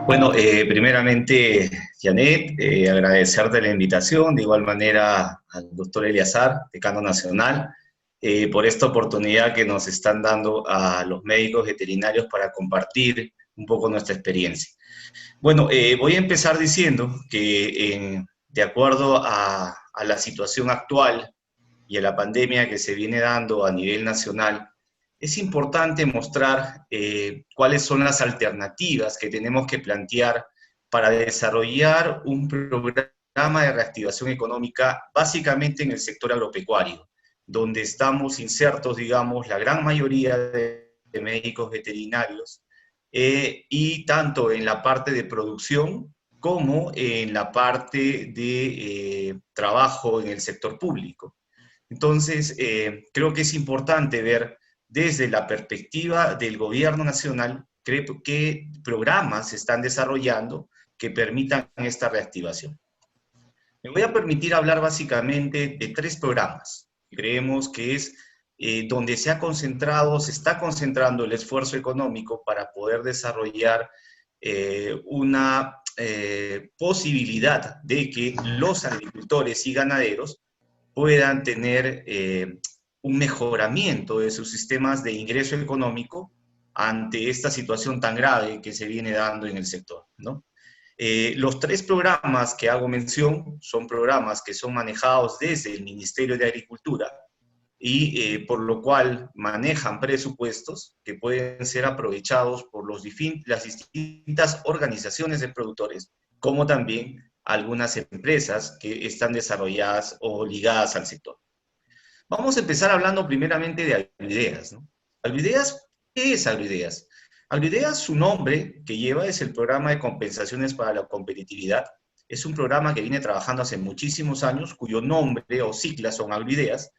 Bueno, primeramente, Janet, agradecerte la invitación, de igual manera al doctor Eliazar, decano nacional, por esta oportunidad que nos están dando a los médicos veterinarios para compartir un poco nuestra experiencia. Bueno, voy a empezar diciendo que de acuerdo a la situación actual y a la pandemia que se viene dando a nivel nacional, es importante mostrar cuáles son las alternativas que tenemos que plantear para desarrollar un programa de reactivación económica básicamente en el sector agropecuario, donde estamos insertos, digamos, la gran mayoría de médicos veterinarios, y tanto en la parte de producción como en la parte de trabajo en el sector público. Entonces, creo que es importante ver desde la perspectiva del gobierno nacional qué programas se están desarrollando que permitan esta reactivación. Me voy a permitir hablar básicamente de tres programas. Creemos que es donde se está concentrando el esfuerzo económico para poder desarrollar una posibilidad de que los agricultores y ganaderos puedan tener un mejoramiento de sus sistemas de ingreso económico ante esta situación tan grave que se viene dando en el sector, ¿no? Los tres programas que hago mención son programas que son manejados desde el Ministerio de Agricultura y por lo cual manejan presupuestos que pueden ser aprovechados por las distintas organizaciones de productores, como también algunas empresas que están desarrolladas o ligadas al sector. Vamos a empezar hablando primeramente de Agroideas, ¿no? Agroideas, ¿qué es Agroideas? Agroideas, su nombre que lleva es el Programa de Compensaciones para la Competitividad. Es un programa que viene trabajando hace muchísimos años, cuyo nombre o siglas son Agroideas,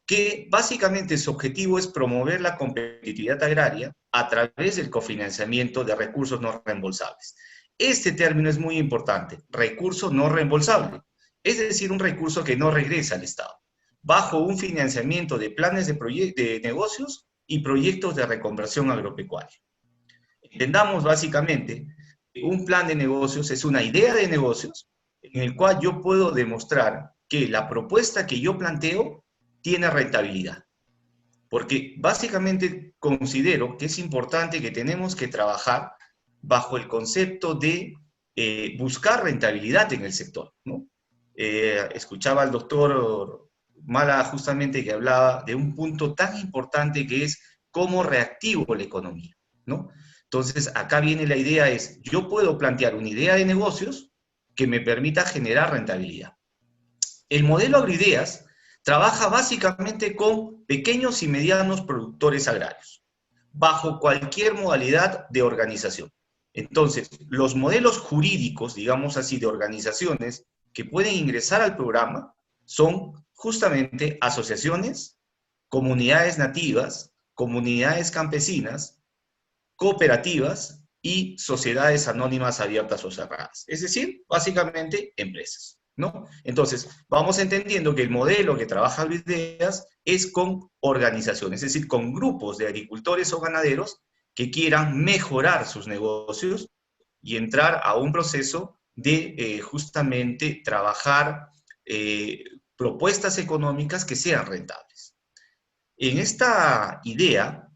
que básicamente su objetivo es promover la competitividad agraria a través del cofinanciamiento de recursos no reembolsables. Este término es muy importante, recurso no reembolsable, es decir, un recurso que no regresa al Estado, bajo un financiamiento de planes de negocios y proyectos de reconversión agropecuaria. Entendamos básicamente que un plan de negocios es una idea de negocios en el cual yo puedo demostrar que la propuesta que yo planteo tiene rentabilidad. Porque básicamente considero que es importante que tenemos que trabajar bajo el concepto de buscar rentabilidad en el sector, ¿no? Escuchaba al doctor Mala justamente que hablaba de un punto tan importante que es cómo reactivo la economía, ¿no? Entonces, acá viene la idea es, yo puedo plantear una idea de negocios que me permita generar rentabilidad. El modelo Agroideas trabaja básicamente con pequeños y medianos productores agrarios, bajo cualquier modalidad de organización. Entonces, los modelos jurídicos, digamos así, de organizaciones que pueden ingresar al programa son justamente asociaciones, comunidades nativas, comunidades campesinas, cooperativas y sociedades anónimas abiertas o cerradas. Es decir, básicamente empresas, ¿no? Entonces, vamos entendiendo que el modelo que trabaja Agroideas es con organizaciones, es decir, con grupos de agricultores o ganaderos que quieran mejorar sus negocios y entrar a un proceso de justamente trabajar propuestas económicas que sean rentables. En esta idea,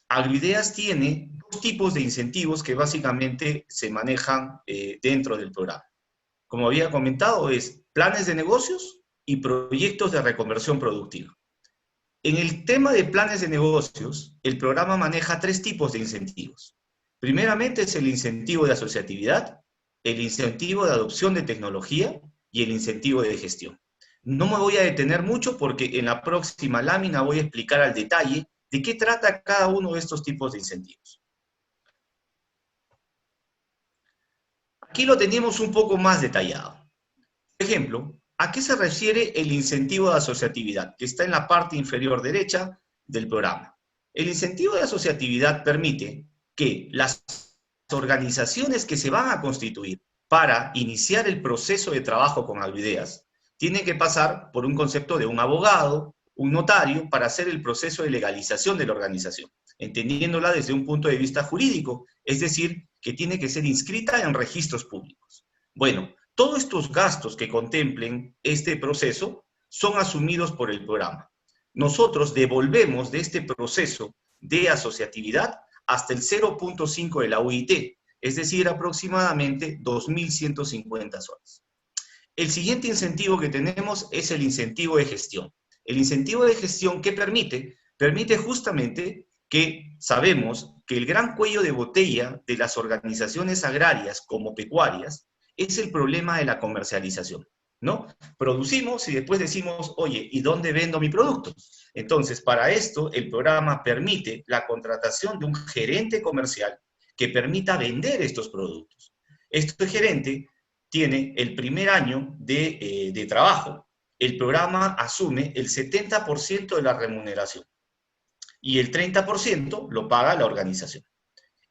Agroideas tiene dos tipos de incentivos que básicamente se manejan dentro del programa. Como había comentado, es planes de negocios y proyectos de reconversión productiva. En el tema de planes de negocios, el programa maneja tres tipos de incentivos. Primeramente es el incentivo de asociatividad, el incentivo de adopción de tecnología y el incentivo de gestión. No me voy a detener mucho porque en la próxima lámina voy a explicar al detalle de qué trata cada uno de estos tipos de incentivos. Aquí lo tenemos un poco más detallado. Por ejemplo, ¿a qué se refiere el incentivo de asociatividad? Que está en la parte inferior derecha del programa. El incentivo de asociatividad permite que las organizaciones que se van a constituir para iniciar el proceso de trabajo con Agroideas tienen que pasar por un concepto de un abogado, un notario para hacer el proceso de legalización de la organización, entendiéndola desde un punto de vista jurídico, es decir, que tiene que ser inscrita en registros públicos. Bueno, todos estos gastos que contemplen este proceso son asumidos por el programa. Nosotros devolvemos de este proceso de asociatividad hasta el 0.5 de la UIT, es decir, aproximadamente 2.150 soles. El siguiente incentivo que tenemos es el incentivo de gestión. El incentivo de gestión, ¿qué permite? Permite justamente que sabemos que el gran cuello de botella de las organizaciones agrarias como pecuarias es el problema de la comercialización, ¿no? Producimos y después decimos, oye, ¿y dónde vendo mi producto? Entonces, para esto, el programa permite la contratación de un gerente comercial que permita vender estos productos. Este gerente tiene el primer año de trabajo. El programa asume el 70% de la remuneración y el 30% lo paga la organización.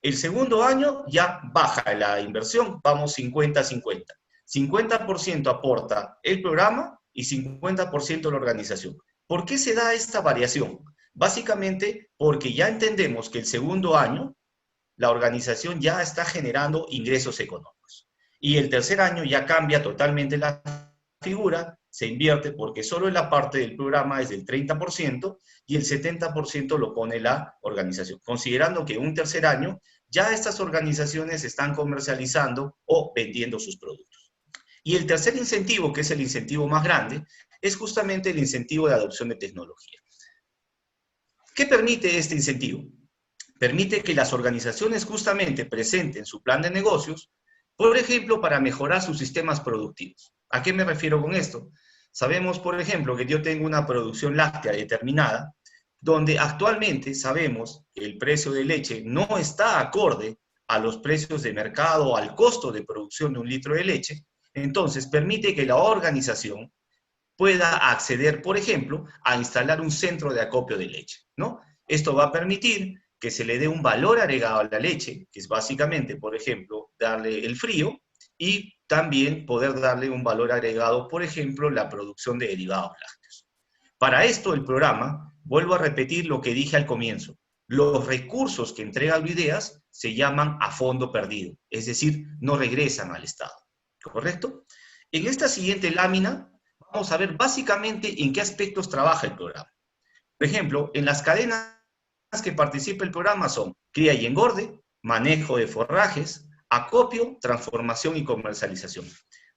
El segundo año ya baja la inversión, vamos 50-50. 50% aporta el programa y 50% la organización. ¿Por qué se da esta variación? Básicamente porque ya entendemos que el segundo año la organización ya está generando ingresos económicos. Y el tercer año ya cambia totalmente la figura, se invierte porque solo en la parte del programa es del 30% y el 70% lo pone la organización, considerando que un tercer año ya estas organizaciones están comercializando o vendiendo sus productos. Y el tercer incentivo, que es el incentivo más grande, es justamente el incentivo de adopción de tecnología. ¿Qué permite este incentivo? Permite que las organizaciones justamente presenten su plan de negocios, por ejemplo, para mejorar sus sistemas productivos. ¿A qué me refiero con esto? Sabemos, por ejemplo, que yo tengo una producción láctea determinada, donde actualmente sabemos que el precio de leche no está acorde a los precios de mercado, al costo de producción de un litro de leche. Entonces, permite que la organización pueda acceder, por ejemplo, a instalar un centro de acopio de leche, ¿no? Esto va a permitir que se le dé un valor agregado a la leche, que es básicamente, por ejemplo, darle el frío, y también poder darle un valor agregado, por ejemplo, la producción de derivados lácteos. Para esto, el programa, vuelvo a repetir lo que dije al comienzo, los recursos que entrega Agroideas se llaman a fondo perdido, es decir, no regresan al Estado, ¿correcto? En esta siguiente lámina vamos a ver básicamente en qué aspectos trabaja el programa. Por ejemplo, en las cadenas que participa el programa son cría y engorde, manejo de forrajes, acopio, transformación y comercialización.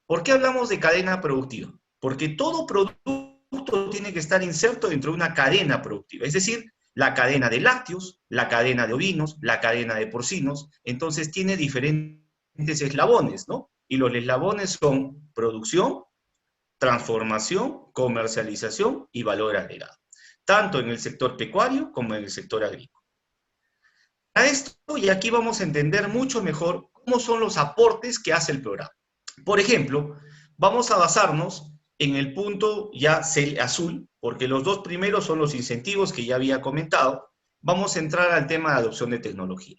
¿Por qué hablamos de cadena productiva? Porque todo producto tiene que estar inserto dentro de una cadena productiva, es decir, la cadena de lácteos, la cadena de ovinos, la cadena de porcinos, entonces tiene diferentes eslabones, ¿no? Y los eslabones son producción, transformación, comercialización y valor agregado, tanto en el sector pecuario como en el sector agrícola. Para esto, y aquí vamos a entender mucho mejor cómo son los aportes que hace el programa. Por ejemplo, vamos a basarnos en el punto ya azul, porque los dos primeros son los incentivos que ya había comentado. Vamos a entrar al tema de adopción de tecnología.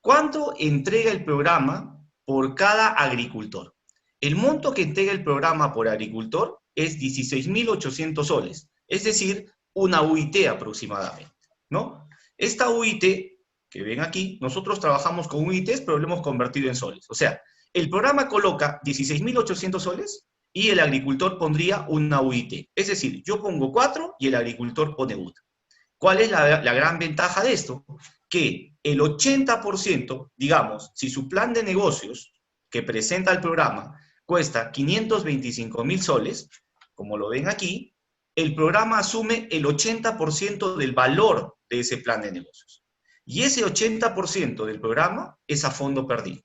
¿Cuánto entrega el programa por cada agricultor? El monto que entrega el programa por agricultor es 16.800 soles, es decir, una UIT aproximadamente, ¿no? Esta UIT que ven aquí, nosotros trabajamos con UITs, pero lo hemos convertido en soles. O sea, el programa coloca 16.800 soles y el agricultor pondría una UIT. Es decir, yo pongo 4 y el agricultor pone 1. ¿Cuál es la gran ventaja de esto? Que el 80%, digamos, si su plan de negocios que presenta el programa cuesta 525.000 soles, como lo ven aquí, el programa asume el 80% del valor de ese plan de negocios. Y ese 80% del programa es a fondo perdido.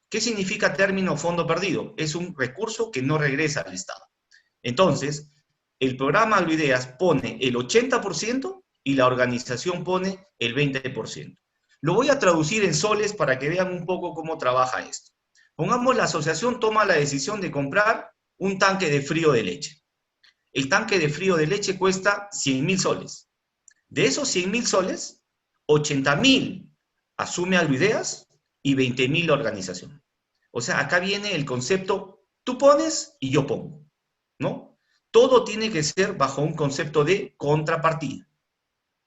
¿Qué significa término fondo perdido? Es un recurso que no regresa al Estado. Entonces, el programa Agroideas pone el 80% y la organización pone el 20%. Lo voy a traducir en soles para que vean un poco cómo trabaja esto. Pongamos, la asociación toma la decisión de comprar un tanque de frío de leche. El tanque de frío de leche cuesta 100.000 soles. De esos 100.000 soles, 80.000 asume Agroideas y 20.000 la organización. O sea, acá viene el concepto, tú pones y yo pongo, ¿no? todo tiene que ser bajo un concepto de contrapartida,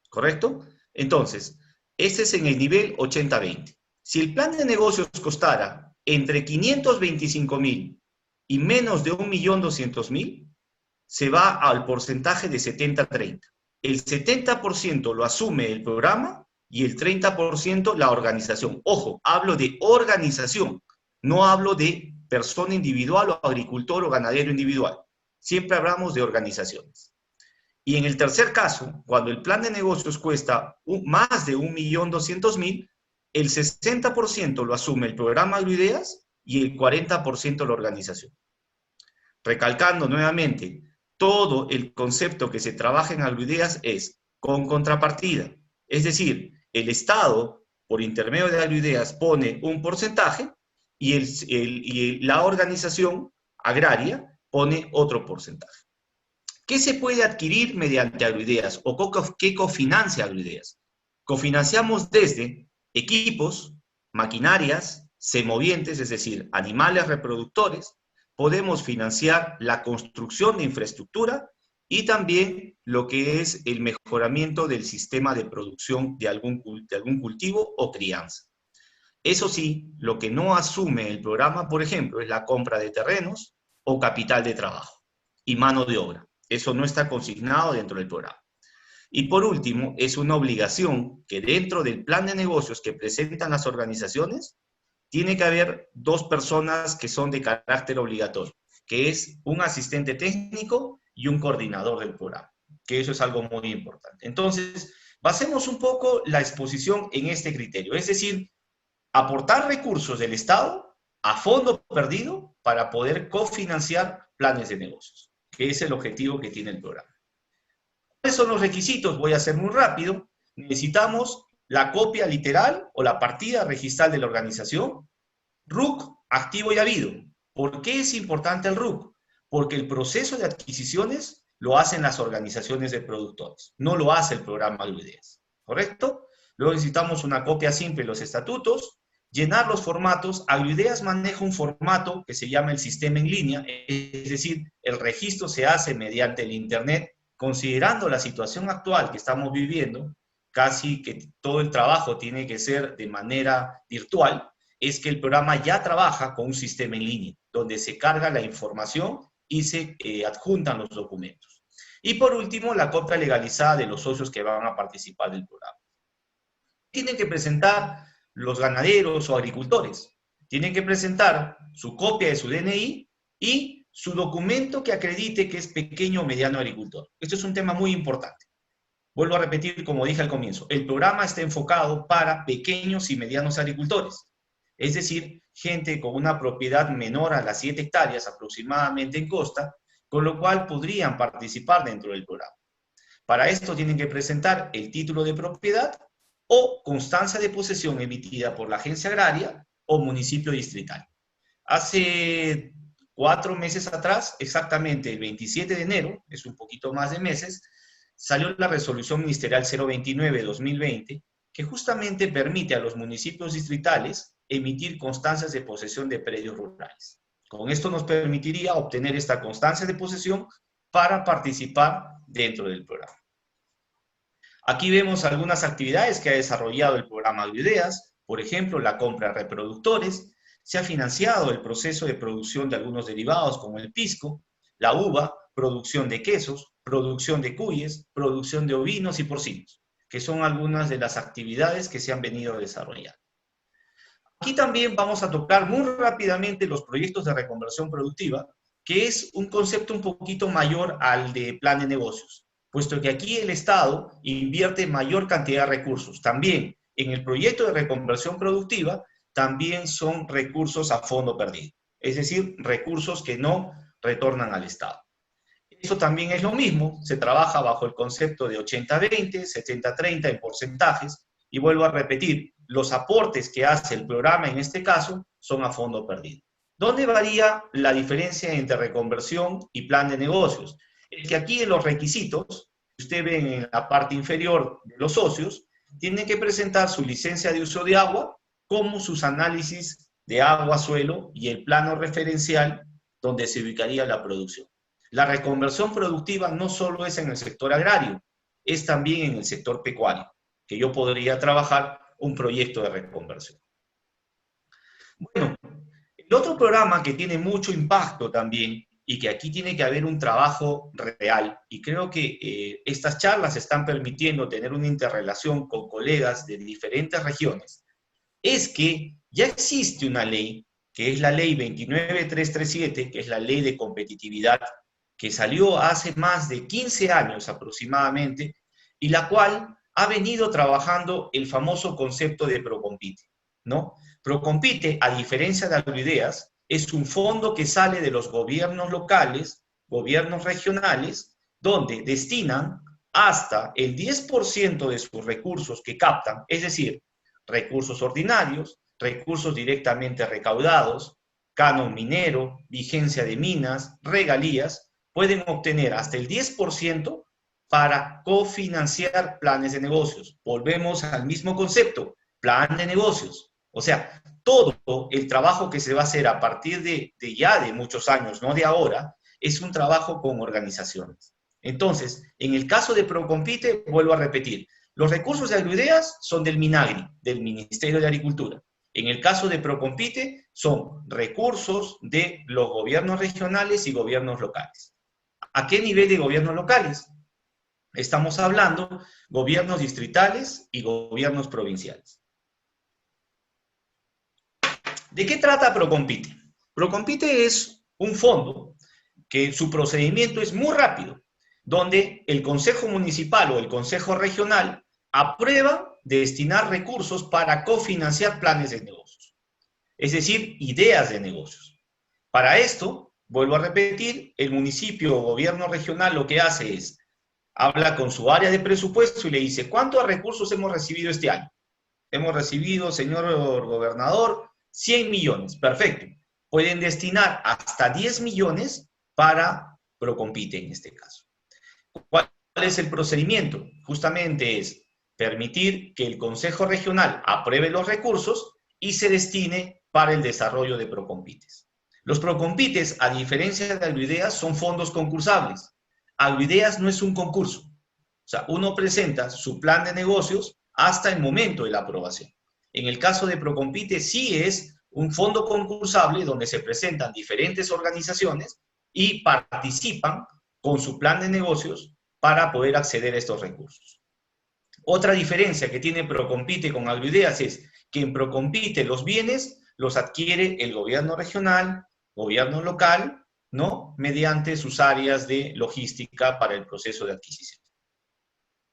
¿correcto? Entonces, este es en el nivel 80-20. Si el plan de negocios costara entre 525.000 y menos de 1.200.000, se va al porcentaje de 70-30. El 70% lo asume el programa y el 30% la organización. Ojo, hablo de organización, no hablo de persona individual o agricultor o ganadero individual. Siempre hablamos de organizaciones. Y en el tercer caso, cuando el plan de negocios cuesta más de 1.200.000, el 60% lo asume el programa Agroideas y el 40% la organización. Recalcando nuevamente, todo el concepto que se trabaja en Agroideas es con contrapartida. Es decir, el Estado, por intermedio de Agroideas, pone un porcentaje y la organización agraria pone otro porcentaje. ¿Qué se puede adquirir mediante Agroideas o qué cofinancia Agroideas? Cofinanciamos desde equipos, maquinarias, semovientes, es decir, animales reproductores. Podemos financiar la construcción de infraestructura y también lo que es el mejoramiento del sistema de producción de algún cultivo o crianza. Eso sí, lo que no asume el programa, por ejemplo, es la compra de terrenos o capital de trabajo y mano de obra. Eso no está consignado dentro del programa. Y por último, es una obligación que dentro del plan de negocios que presentan las organizaciones, tiene que haber 2 personas que son de carácter obligatorio, que es un asistente técnico y un coordinador del programa, que eso es algo muy importante. Entonces, basemos un poco la exposición en este criterio, es decir, aportar recursos del Estado a fondo perdido para poder cofinanciar planes de negocios, que es el objetivo que tiene el programa. ¿Cuáles son los requisitos? Voy a ser muy rápido. Necesitamos la copia literal o la partida registral de la organización, RUC activo y habido. ¿Por qué es importante el RUC? Porque el proceso de adquisiciones lo hacen las organizaciones de productores, no lo hace el programa Agroideas, ¿correcto? Luego necesitamos una copia simple de los estatutos, llenar los formatos. Agroideas maneja un formato que se llama el sistema en línea, es decir, el registro se hace mediante el Internet, considerando la situación actual que estamos viviendo, casi que todo el trabajo tiene que ser de manera virtual, es que el programa ya trabaja con un sistema en línea, donde se carga la información y se adjuntan los documentos. Y por último, la copia legalizada de los socios que van a participar del programa. Tienen que presentar los ganaderos o agricultores. Tienen que presentar su copia de su DNI y su documento que acredite que es pequeño o mediano agricultor. Esto es un tema muy importante. Vuelvo a repetir, como dije al comienzo, el programa está enfocado para pequeños y medianos agricultores. Es decir, gente con una propiedad menor a las 7 hectáreas aproximadamente en costa, con lo cual podrían participar dentro del programa. Para esto tienen que presentar el título de propiedad o constancia de posesión emitida por la agencia agraria o municipio distrital. Hace 4 meses atrás, exactamente el 27 de enero, es un poquito más de meses, salió la resolución ministerial 029-2020, que justamente permite a los municipios distritales emitir constancias de posesión de predios rurales. Con esto nos permitiría obtener esta constancia de posesión para participar dentro del programa. Aquí vemos algunas actividades que ha desarrollado el programa Agroideas, por ejemplo, la compra de reproductores, se ha financiado el proceso de producción de algunos derivados como el pisco, la uva, producción de quesos, producción de cuyes, producción de ovinos y porcinos, que son algunas de las actividades que se han venido desarrollando. Aquí también vamos a tocar muy rápidamente los proyectos de reconversión productiva, que es un concepto un poquito mayor al de plan de negocios, puesto que aquí el Estado invierte mayor cantidad de recursos. También en el proyecto de reconversión productiva, también son recursos a fondo perdido, es decir, recursos que no retornan al Estado. Eso también es lo mismo, se trabaja bajo el concepto de 80-20, 70-30 en porcentajes, y vuelvo a repetir, los aportes que hace el programa en este caso son a fondo perdido. ¿Dónde varía la diferencia entre reconversión y plan de negocios? Es que aquí en los requisitos, usted ve en la parte inferior de los socios, tienen que presentar su licencia de uso de agua, como sus análisis de agua, suelo y el plano referencial donde se ubicaría la producción. La reconversión productiva no solo es en el sector agrario, es también en el sector pecuario, que yo podría trabajar un proyecto de reconversión. Bueno, el otro programa que tiene mucho impacto también y que aquí tiene que haber un trabajo real, y creo que estas charlas están permitiendo tener una interrelación con colegas de diferentes regiones, es que ya existe una ley, que es la ley 29337, que es la ley de competitividad, que salió hace más de 15 años aproximadamente, y la cual ha venido trabajando el famoso concepto de Procompite, ¿no? Procompite, a diferencia de Agroideas, es un fondo que sale de los gobiernos locales, gobiernos regionales, donde destinan hasta el 10% de sus recursos que captan, es decir, recursos ordinarios, recursos directamente recaudados, canon minero, vigencia de minas, regalías, pueden obtener hasta el 10% para cofinanciar planes de negocios. Volvemos al mismo concepto, plan de negocios. O sea, todo el trabajo que se va a hacer a partir de ya de muchos años, no de ahora, es un trabajo con organizaciones. Entonces, en el caso de Procompite, vuelvo a repetir, los recursos de Agroideas son del MINAGRI, del Ministerio de Agricultura. En el caso de Procompite, son recursos de los gobiernos regionales y gobiernos locales. ¿A qué nivel de gobiernos locales? Estamos hablando gobiernos distritales y gobiernos provinciales. ¿De qué trata Procompite? Procompite es un fondo que su procedimiento es muy rápido, donde el Consejo Municipal o el Consejo Regional aprueba destinar recursos para cofinanciar planes de negocios, es decir, ideas de negocios. Para esto, vuelvo a repetir, el municipio o gobierno regional lo que hace es, habla con su área de presupuesto y le dice, ¿cuántos recursos hemos recibido este año? Hemos recibido, señor gobernador, 100 millones. Perfecto. Pueden destinar hasta 10 millones para Procompite en este caso. ¿Cuál es el procedimiento? Justamente es permitir que el Consejo Regional apruebe los recursos y se destine para el desarrollo de Procompites. Los Procompites, a diferencia de Agroideas, son fondos concursables. Agroideas no es un concurso. O sea, uno presenta su plan de negocios hasta el momento de la aprobación. En el caso de Procompite sí es un fondo concursable donde se presentan diferentes organizaciones y participan con su plan de negocios para poder acceder a estos recursos. Otra diferencia que tiene Procompite con Agroideas es que en Procompite los bienes los adquiere el gobierno regional, gobierno local, ¿no? Mediante sus áreas de logística para el proceso de adquisición.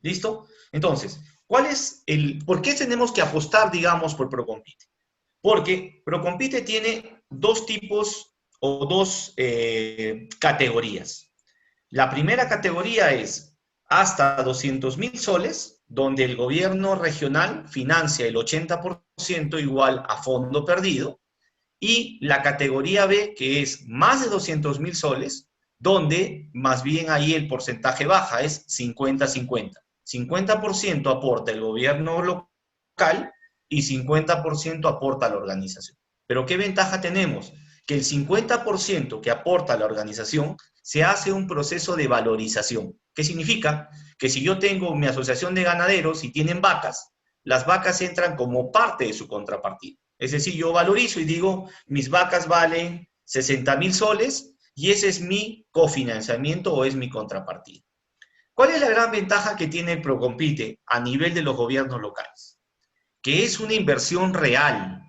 ¿Listo? Entonces, ¿por qué tenemos que apostar, digamos, por Procompite? Porque Procompite tiene dos tipos o dos categorías. La primera categoría es hasta 200.000 soles, donde el gobierno regional financia el 80% igual a fondo perdido, y la categoría B, que es más de 200.000 soles, donde más bien ahí el porcentaje baja, es 50-50. 50% aporta el gobierno local y 50% aporta la organización. Pero ¿qué ventaja tenemos? Que el 50% que aporta la organización se hace un proceso de valorización. ¿Qué significa? Que si yo tengo mi asociación de ganaderos y tienen vacas, las vacas entran como parte de su contrapartida. Es decir, yo valorizo y digo, mis vacas valen 60.000 soles y ese es mi cofinanciamiento o es mi contrapartida. ¿Cuál es la gran ventaja que tiene Procompite a nivel de los gobiernos locales? Que es una inversión real,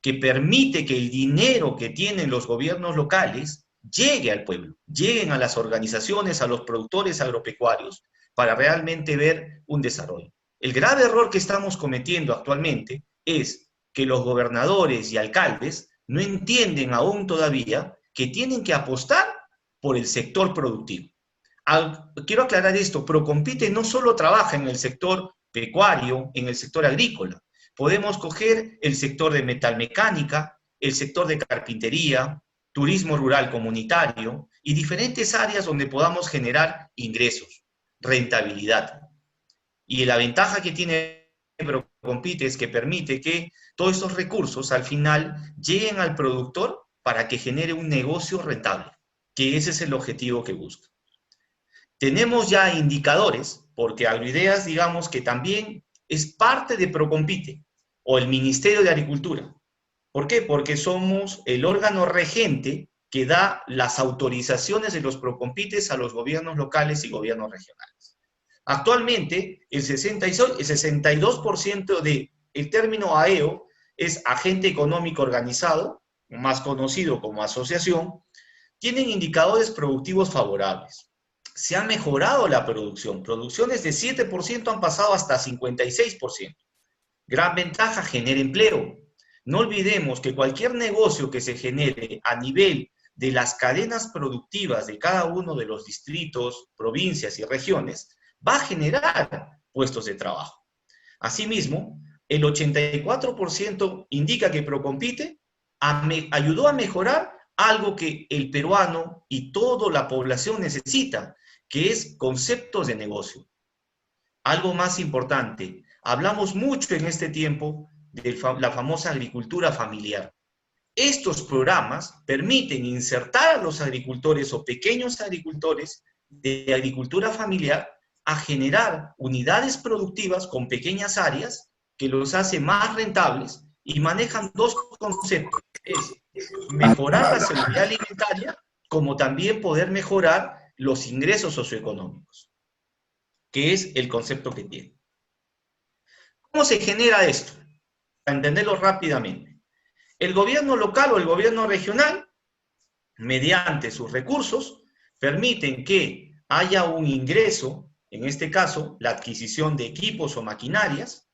que permite que el dinero que tienen los gobiernos locales llegue al pueblo, lleguen a las organizaciones, a los productores agropecuarios, para realmente ver un desarrollo. El grave error que estamos cometiendo actualmente es que los gobernadores y alcaldes no entienden aún todavía que tienen que apostar por el sector productivo. Quiero aclarar esto, Procompite no solo trabaja en el sector pecuario, en el sector agrícola. Podemos coger el sector de metalmecánica, el sector de carpintería, turismo rural comunitario y diferentes áreas donde podamos generar ingresos, rentabilidad. Y la ventaja que tiene Procompite es que permite que todos estos recursos al final lleguen al productor para que genere un negocio rentable. que ese es el objetivo que busca. Tenemos ya indicadores, porque Agroideas, digamos que también es parte de Procompite, o el Ministerio de Agricultura. ¿Por qué? Porque somos el órgano regente que da las autorizaciones de los Procompites a los gobiernos locales y gobiernos regionales. Actualmente, el 62% del término AEO es agente económico organizado, más conocido como asociación, tienen indicadores productivos favorables. Se ha mejorado la producción. Producciones de 7% han pasado hasta 56%. Gran ventaja, genera empleo. No olvidemos que cualquier negocio que se genere a nivel de las cadenas productivas de cada uno de los distritos, provincias y regiones, va a generar puestos de trabajo. Asimismo, el 84% indica que Procompite ayudó a mejorar algo que el peruano y toda la población necesita, que es conceptos de negocio. Algo más importante, hablamos mucho en este tiempo de la famosa agricultura familiar. Estos programas permiten insertar a los agricultores o pequeños agricultores de agricultura familiar a generar unidades productivas con pequeñas áreas que los hace más rentables y manejan dos conceptos. Es mejorar la seguridad alimentaria como también poder mejorar los ingresos socioeconómicos, que es el concepto que tiene. ¿Cómo se genera esto? Para entenderlo rápidamente. El gobierno local o el gobierno regional, mediante sus recursos, permiten que haya un ingreso, en este caso, la adquisición de equipos o maquinarias,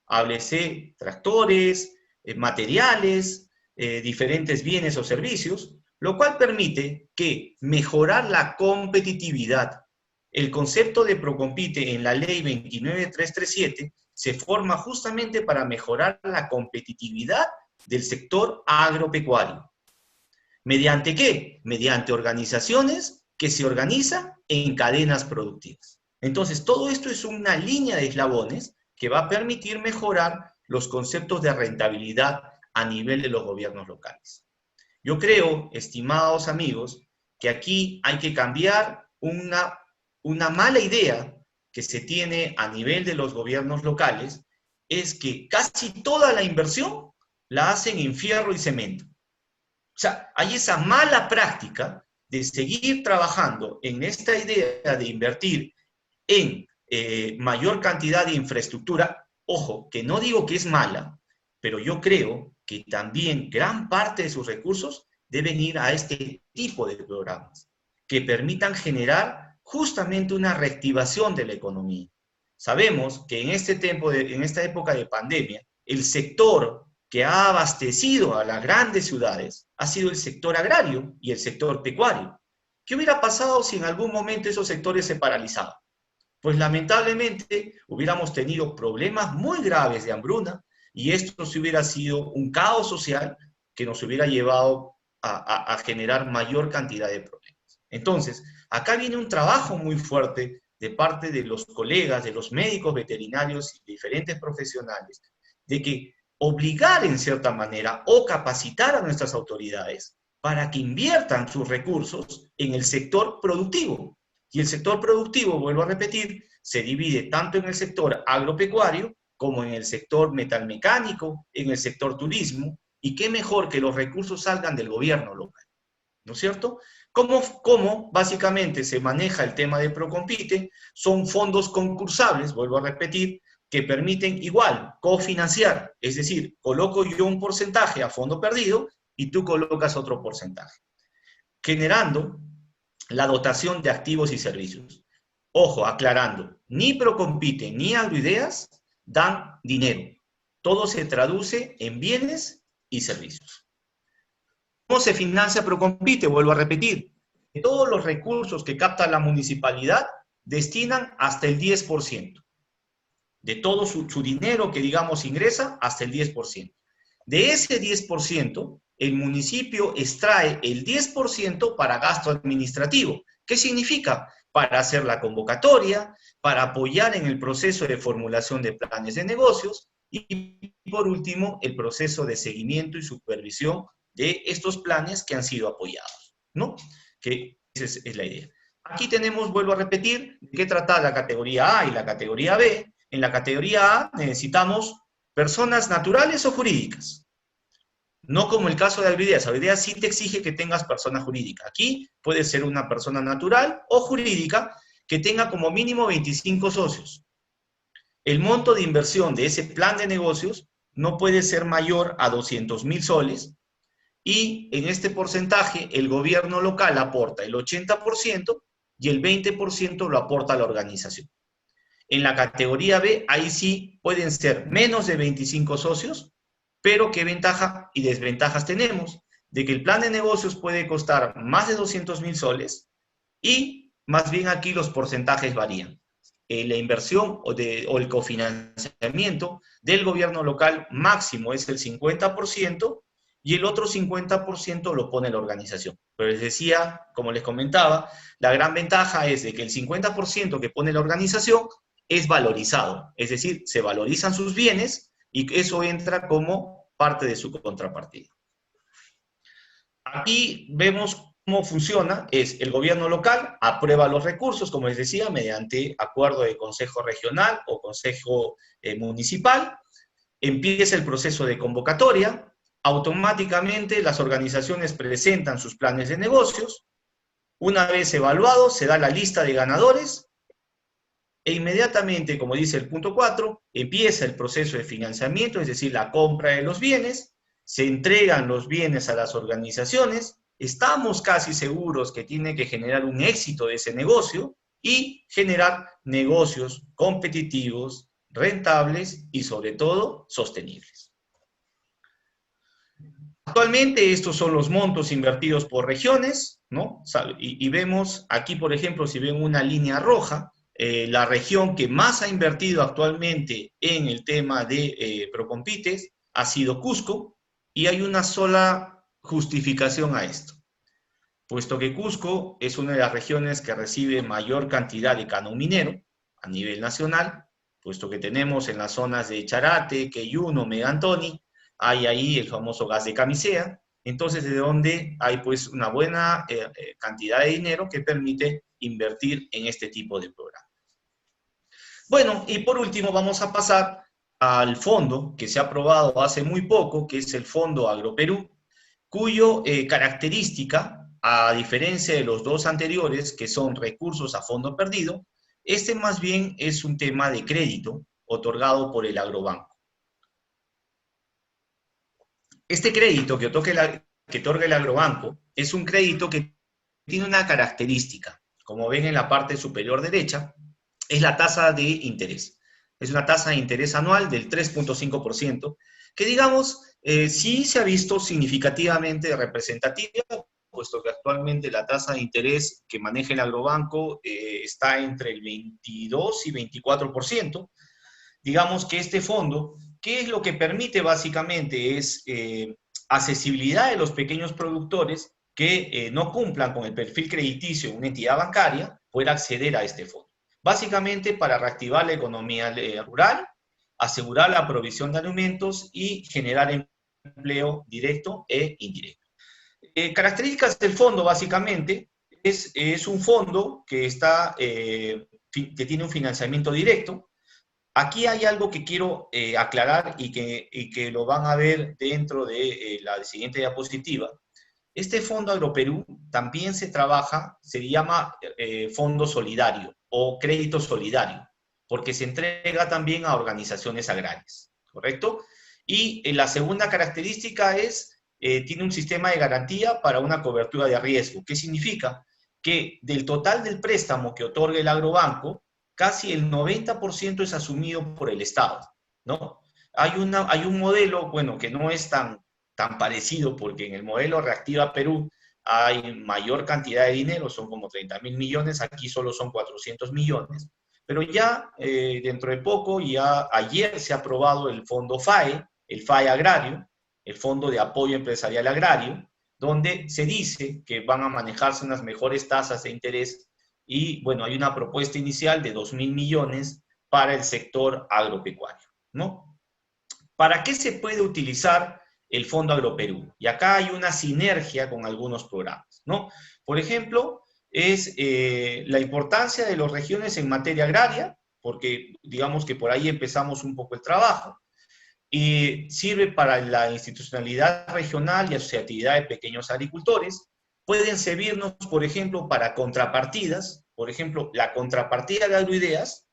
háblese tractores, materiales, diferentes bienes o servicios, lo cual permite que mejorar la competitividad. El concepto de Procompite en la ley 29337 se forma justamente para mejorar la competitividad del sector agropecuario. ¿Mediante qué? Mediante organizaciones que se organizan en cadenas productivas. Entonces, todo esto es una línea de eslabones que va a permitir mejorar los conceptos de rentabilidad a nivel de los gobiernos locales. Yo creo, estimados amigos, que aquí hay que cambiar una mala idea que se tiene a nivel de los gobiernos locales, es que casi toda la inversión la hacen en fierro y cemento. O sea, hay esa mala práctica de seguir trabajando en esta idea de invertir en mayor cantidad de infraestructura. Ojo, que no digo que es mala, pero yo creo que también gran parte de sus recursos deben ir a este tipo de programas que permitan generar justamente una reactivación de la economía. Sabemos que en esta época de pandemia, el sector que ha abastecido a las grandes ciudades ha sido el sector agrario y el sector pecuario. ¿Qué hubiera pasado si en algún momento esos sectores se paralizaban? Pues lamentablemente hubiéramos tenido problemas muy graves de hambruna y esto se hubiera sido un caos social que nos hubiera llevado a generar mayor cantidad de problemas. Entonces, acá viene un trabajo muy fuerte de parte de los colegas, de los médicos veterinarios y diferentes profesionales, de que obligar en cierta manera o capacitar a nuestras autoridades para que inviertan sus recursos en el sector productivo. Y el sector productivo, vuelvo a repetir, se divide tanto en el sector agropecuario como en el sector metalmecánico, en el sector turismo, y qué mejor que los recursos salgan del gobierno local, ¿no es cierto? ¿Cómo básicamente se maneja el tema de Procompite? Son fondos concursables, vuelvo a repetir, que permiten igual cofinanciar, es decir, coloco yo un porcentaje a fondo perdido y tú colocas otro porcentaje, generando la dotación de activos y servicios. Ojo, aclarando, ni Procompite ni Agroideas dan dinero. Todo se traduce en bienes y servicios. ¿Cómo se financia Procompite? Vuelvo a repetir. Todos los recursos que capta la municipalidad destinan hasta el 10%. De todo su dinero que, digamos, ingresa, hasta el 10%. De ese 10%, el municipio extrae el 10% para gasto administrativo. ¿Qué significa? Para hacer la convocatoria, para apoyar en el proceso de formulación de planes de negocios y, por último, el proceso de seguimiento y supervisión de estos planes que han sido apoyados, ¿no? que esa es la idea. Aquí tenemos, vuelvo a repetir, de qué trata la categoría A y la categoría B. En la categoría A necesitamos personas naturales o jurídicas. No como el caso de Alvidea. Alvidea sí te exige que tengas persona jurídica. Aquí puede ser una persona natural o jurídica que tenga como mínimo 25 socios. El monto de inversión de ese plan de negocios no puede ser mayor a 200.000 soles y en este porcentaje el gobierno local aporta el 80% y el 20% lo aporta la organización. En la categoría B, ahí sí pueden ser menos de 25 socios, pero ¿qué ventaja y desventajas tenemos? De que el plan de negocios puede costar más de 200.000 soles y más bien aquí los porcentajes varían. La inversión o el cofinanciamiento del gobierno local máximo es el 50% y el otro 50% lo pone la organización. Pero les decía, como les comentaba, la gran ventaja es de que el 50% que pone la organización es valorizado, es decir, se valorizan sus bienes y eso entra como parte de su contrapartida. Aquí vemos cómo funciona, es el gobierno local aprueba los recursos, como les decía, mediante acuerdo de consejo regional o consejo municipal, empieza el proceso de convocatoria, automáticamente las organizaciones presentan sus planes de negocios, una vez evaluado se da la lista de ganadores e inmediatamente, como dice el punto 4, empieza el proceso de financiamiento, es decir, la compra de los bienes, se entregan los bienes a las organizaciones, estamos casi seguros que tiene que generar un éxito de ese negocio y generar negocios competitivos, rentables y sobre todo sostenibles. Actualmente estos son los montos invertidos por regiones, ¿no? Y vemos aquí, por ejemplo, si ven una línea roja, la región que más ha invertido actualmente en el tema de Procompites ha sido Cusco, y hay una sola justificación a esto, puesto que Cusco es una de las regiones que recibe mayor cantidad de canon minero a nivel nacional, puesto que tenemos en las zonas de Charate, Queyuno, Megantoni, hay ahí el famoso gas de camisea, entonces de donde hay pues una buena cantidad de dinero que permite invertir en este tipo de programas. Bueno, y por último vamos a pasar al fondo que se ha aprobado hace muy poco, que es el Fondo Agroperú, cuyo característica, a diferencia de los dos anteriores, que son recursos a fondo perdido, este más bien es un tema de crédito otorgado por el agrobanco. Este crédito que otorga el agrobanco es un crédito que tiene una característica, como ven en la parte superior derecha, es la tasa de interés. Es una tasa de interés anual del 3.5%, que digamos, sí se ha visto significativamente representativa, puesto que actualmente la tasa de interés que maneja el agrobanco está entre el 22 y 24%. Digamos que este fondo, ¿qué es lo que permite básicamente? Es accesibilidad de los pequeños productores que no cumplan con el perfil crediticio de una entidad bancaria, poder acceder a este fondo. Básicamente para reactivar la economía rural, asegurar la provisión de alimentos y generar empleo directo e indirecto. Características del fondo, básicamente, es un fondo que tiene un financiamiento directo. Aquí hay algo que quiero aclarar y que lo van a ver dentro de la siguiente diapositiva. Este Fondo Agroperú también se llama Fondo Solidario o Crédito Solidario, porque se entrega también a organizaciones agrarias, ¿correcto? Y la segunda característica tiene un sistema de garantía para una cobertura de riesgo. ¿Qué significa? Que del total del préstamo que otorga el agrobanco, casi el 90% es asumido por el Estado, ¿no? Hay un modelo, bueno, que no es tan parecido, porque en el modelo Reactiva Perú hay mayor cantidad de dinero, son como 30.000 millones, aquí solo son 400 millones, pero ya dentro de poco, ya ayer se ha aprobado el fondo FAE, el FAE Agrario, el Fondo de Apoyo Empresarial Agrario, donde se dice que van a manejarse unas mejores tasas de interés y, bueno, hay una propuesta inicial de 2.000 millones para el sector agropecuario, ¿no? ¿Para qué se puede utilizar el Fondo Agroperú. Y acá hay una sinergia con algunos programas, ¿no? Por ejemplo, es la importancia de las regiones en materia agraria, porque digamos que por ahí empezamos un poco el trabajo, y sirve para la institucionalidad regional y asociatividad de pequeños agricultores. Pueden servirnos, por ejemplo, para contrapartidas. Por ejemplo, la contrapartida de Agroideas,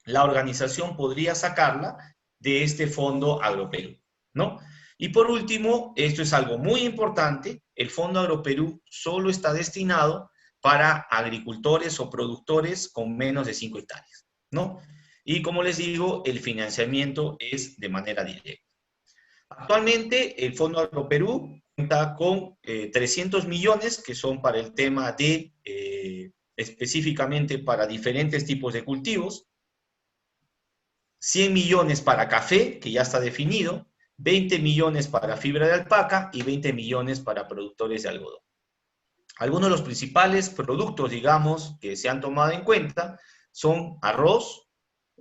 la organización podría sacarla de este Fondo Agroperú, ¿no? Y por último, esto es algo muy importante, el Fondo Agroperú solo está destinado para agricultores o productores con menos de 5 hectáreas, ¿no? Y como les digo, el financiamiento es de manera directa. Actualmente, el Fondo Agroperú cuenta con 300 millones que son para el tema de, específicamente para diferentes tipos de cultivos, 100 millones para café, que ya está definido, 20 millones para fibra de alpaca y 20 millones para productores de algodón. Algunos de los principales productos, digamos, que se han tomado en cuenta son arroz,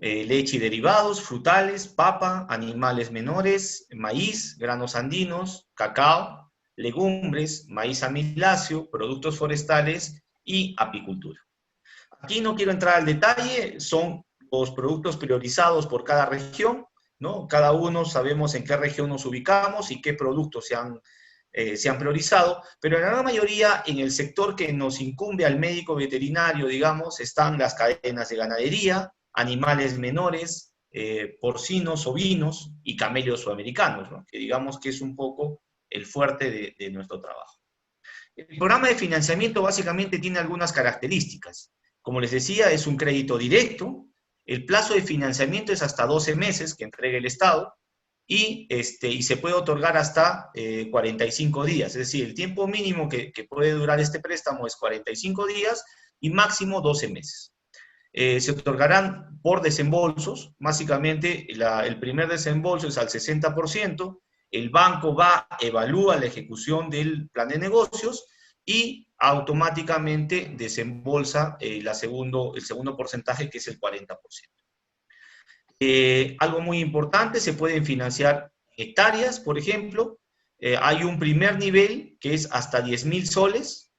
leche y derivados, frutales, papa, animales menores, maíz, granos andinos, cacao, legumbres, maíz amiláceo, productos forestales y apicultura. Aquí no quiero entrar al detalle, son los productos priorizados por cada región, ¿no? Cada uno sabemos en qué región nos ubicamos y qué productos se han priorizado, pero en la gran mayoría, en el sector que nos incumbe al médico veterinario, digamos, están las cadenas de ganadería, animales menores, porcinos, ovinos y camellos sudamericanos, ¿no? Que digamos que es un poco el fuerte de nuestro trabajo. El programa de financiamiento básicamente tiene algunas características. Como les decía, es un crédito directo, el plazo de financiamiento es hasta 12 meses que entrega el Estado, y se puede otorgar hasta 45 días, es decir, el tiempo mínimo que puede durar este préstamo es 45 días y máximo 12 meses. Se otorgarán por desembolsos, básicamente el primer desembolso es al 60%, el banco evalúa la ejecución del plan de negocios y automáticamente desembolsa el segundo porcentaje, que es el 40%. Algo muy importante, se pueden financiar hectáreas, por ejemplo. Hay un primer nivel que es hasta 10.000 soles,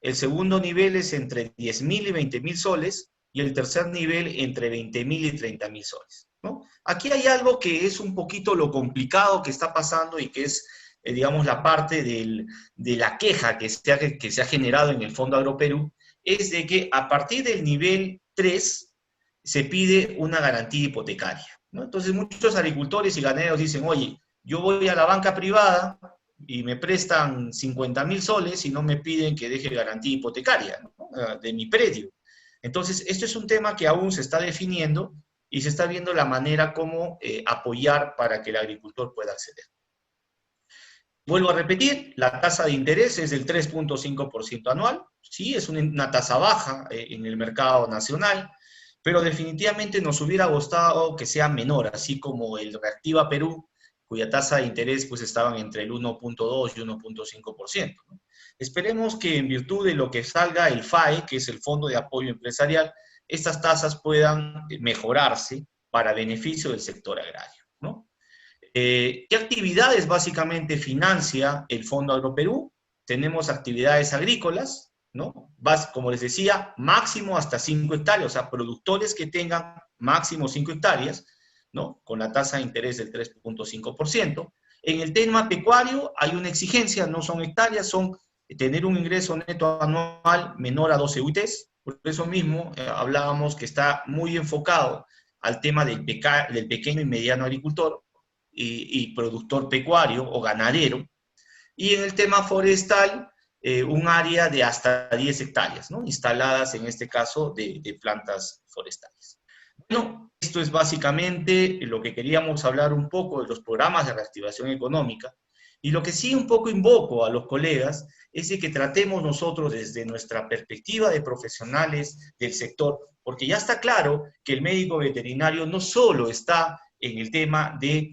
el segundo nivel es entre 10.000 y 20.000 soles, y el tercer nivel entre 20.000 y 30.000 soles, ¿no? Aquí hay algo que es un poquito lo complicado que está pasando y que es, digamos, la parte de la queja que se ha generado en el Fondo Agroperú, es de que a partir del nivel 3 se pide una garantía hipotecaria, ¿no? Entonces muchos agricultores y ganaderos dicen, oye, yo voy a la banca privada y me prestan 50.000 soles y no me piden que deje garantía hipotecaria, ¿no? De mi predio. Entonces, esto es un tema que aún se está definiendo y se está viendo la manera como apoyar para que el agricultor pueda acceder. Vuelvo a repetir, la tasa de interés es del 3.5% anual, sí, es una tasa baja en el mercado nacional, pero definitivamente nos hubiera gustado que sea menor, así como el Reactiva Perú, cuya tasa de interés pues estaban entre el 1.2 y 1.5%, ¿no? Esperemos que en virtud de lo que salga el FAE, que es el Fondo de Apoyo Empresarial, estas tasas puedan mejorarse para beneficio del sector agrario, ¿no? ¿Qué actividades básicamente financia el Fondo Agroperú? Tenemos actividades agrícolas, ¿no? Como les decía, máximo hasta 5 hectáreas, o sea, productores que tengan máximo 5 hectáreas, ¿no? Con la tasa de interés del 3.5%. En el tema pecuario hay una exigencia, no son hectáreas, son tener un ingreso neto anual menor a 12 UITs. Por eso mismo hablábamos que está muy enfocado al tema del pequeño y mediano agricultor y productor pecuario o ganadero. Y en el tema forestal, un área de hasta 10 hectáreas, ¿no? Instaladas en este caso de plantas forestales. Bueno, esto es básicamente lo que queríamos hablar un poco de los programas de reactivación económica. Y lo que sí un poco invoco a los colegas es de que tratemos nosotros desde nuestra perspectiva de profesionales del sector, porque ya está claro que el médico veterinario no solo está en el tema de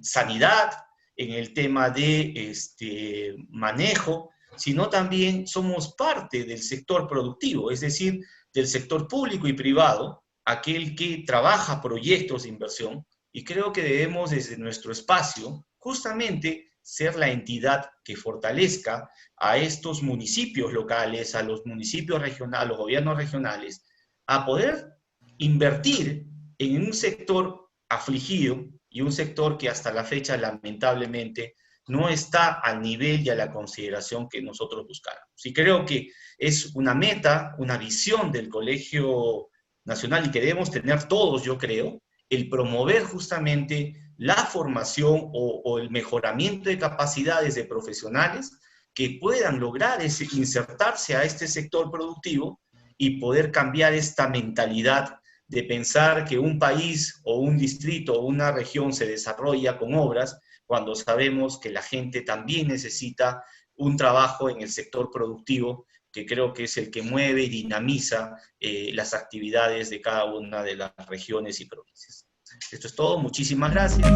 sanidad, en el tema de manejo, sino también somos parte del sector productivo, es decir, del sector público y privado, aquel que trabaja proyectos de inversión, y creo que debemos desde nuestro espacio justamente ser la entidad que fortalezca a estos municipios locales, a los municipios regionales, a los gobiernos regionales, a poder invertir en un sector afligido y un sector que hasta la fecha lamentablemente no está al nivel y a la consideración que nosotros buscáramos. Y creo que es una meta, una visión del Colegio Nacional y que debemos tener todos, yo creo, el promover justamente la formación o el mejoramiento de capacidades de profesionales que puedan lograr insertarse a este sector productivo y poder cambiar esta mentalidad de pensar que un país o un distrito o una región se desarrolla con obras cuando sabemos que la gente también necesita un trabajo en el sector productivo, que creo que es el que mueve y dinamiza las actividades de cada una de las regiones y provincias. Esto es todo, muchísimas gracias.